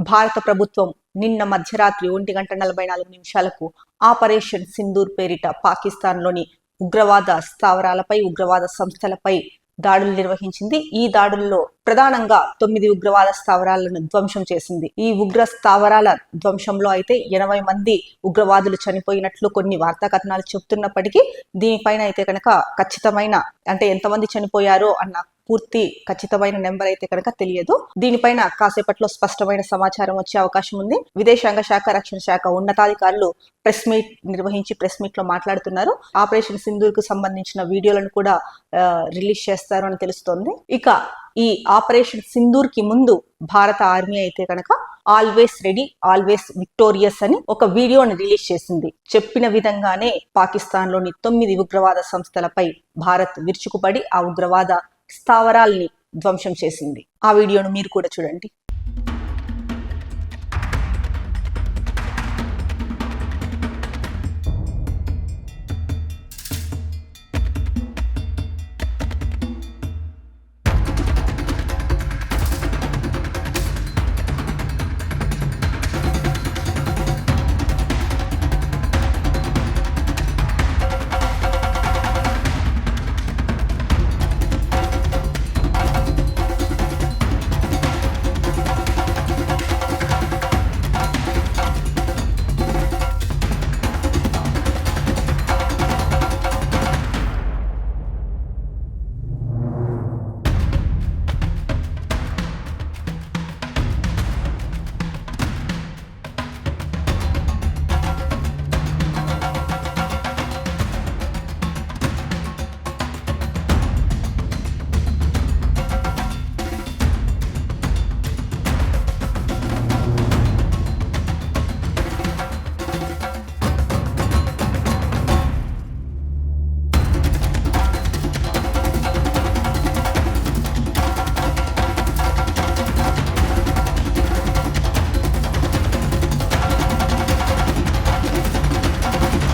భారత ప్రభుత్వం నిన్న మధ్యరాత్రి 1:44 ఆపరేషన్ సింధూర్ పేరిట పాకిస్తాన్లోని ఉగ్రవాద స్థావరాలపై, ఉగ్రవాద సంస్థలపై దాడులు నిర్వహించింది. ఈ దాడుల్లో ప్రధానంగా 9 ఉగ్రవాద స్థావరాలను ధ్వంసం చేసింది. ఈ ఉగ్ర స్థావరాల ధ్వంసంలో అయితే 80 మంది ఉగ్రవాదులు చనిపోయినట్లు కొన్ని వార్తా కథనాలు చెబుతున్నప్పటికీ దీనిపైన అయితే కనుక ఖచ్చితమైన అంటే ఎంతమంది చనిపోయారో అన్న పూర్తి ఖచ్చితమైన నెంబర్ అయితే కనుక తెలియదు. దీనిపైన కాసేపట్లో స్పష్టమైన సమాచారం వచ్చే అవకాశం ఉంది. విదేశాంగ శాఖ, రక్షణ శాఖ ఉన్నతాధికారులు ప్రెస్ మీట్ నిర్వహించి ప్రెస్ మీట్ లో మాట్లాడుతున్నారు. ఆపరేషన్ సింధూర్ కు సంబంధించిన వీడియోలను కూడా రిలీజ్ చేస్తారు అని తెలుస్తోంది. ఇక ఈ ఆపరేషన్ సింధూర్ కి ముందు భారత ఆర్మీ అయితే కనుక ఆల్వేస్ రెడీ, ఆల్వేస్ విక్టోరియస్ అని ఒక వీడియోని రిలీజ్ చేసింది. చెప్పిన విధంగానే పాకిస్తాన్ లోని 9 ఉగ్రవాద సంస్థలపై భారత్ విరుచుకుపడి ఆ ఉగ్రవాద స్థావరాల్ని ధ్వంసం చేసింది. ఆ వీడియోను మీరు కూడా చూడండి.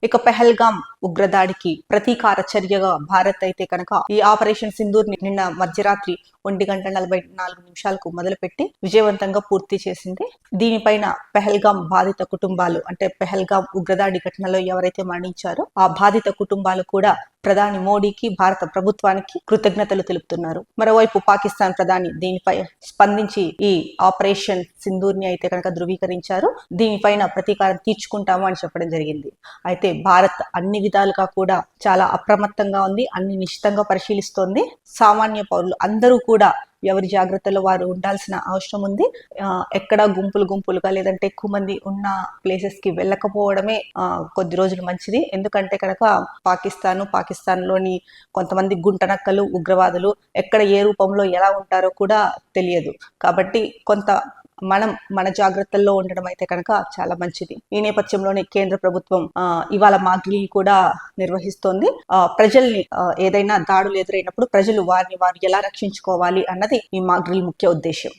ఇక పెహల్గాం ఉగ్రదాడికి ప్రతీకార చర్యగా భారత్ అయితే కనుక ఈ ఆపరేషన్ సింధూర్ నిన్న మధ్యరాత్రి 1:44 మొదలుపెట్టి విజయవంతంగా పూర్తి చేసింది. దీనిపైన పెహల్గాం బాధిత కుటుంబాలు అంటే పెహల్గాం ఉగ్రదాడి ఘటనలో ఎవరైతే మరణించారో ఆ బాధిత కుటుంబాలు కూడా ప్రధాని మోడీకి, భారత ప్రభుత్వానికి కృతజ్ఞతలు తెలుపుతున్నారు. మరోవైపు పాకిస్తాన్ ప్రధాని దీనిపై స్పందించి ఈ ఆపరేషన్ సింధూర్ ని అయితే కనుక ధృవీకరించారు. దీనిపైన ప్రతీకారం తీర్చుకుంటాము అని చెప్పడం జరిగింది. అయితే భారత్ అన్ని విధాలుగా కూడా చాలా అప్రమత్తంగా ఉంది, అన్ని నిశ్చితంగా పరిశీలిస్తోంది. సామాన్య పౌరులు అందరూ కూడా ఎవరి జాగ్రత్తలో వారు ఉండాల్సిన అవసరం ఉంది. ఎక్కడ గుంపులుగా లేదంటే ఎక్కువ మంది ఉన్న ప్లేసెస్ కి వెళ్ళకపోవడమే కొద్ది రోజులు మంచిది. ఎందుకంటే కనుక పాకిస్తాన్ లోని కొంతమంది గుంటనక్కలు, ఉగ్రవాదులు ఎక్కడ ఏ రూపంలో ఎలా ఉంటారో కూడా తెలియదు. కాబట్టి మన జాగ్రత్తల్లో ఉండడం అయితే కనుక చాలా మంచిది. ఈ నేపథ్యంలోనే కేంద్ర ప్రభుత్వం ఇవాళ మాక్ డ్రిల్ కూడా నిర్వహిస్తోంది. ప్రజల్ని ఏదైనా దాడులు ఎదురైనప్పుడు ప్రజలు వారు ఎలా రక్షించుకోవాలి అన్నది ఈ మాక్ డ్రిల్ ముఖ్య ఉద్దేశం.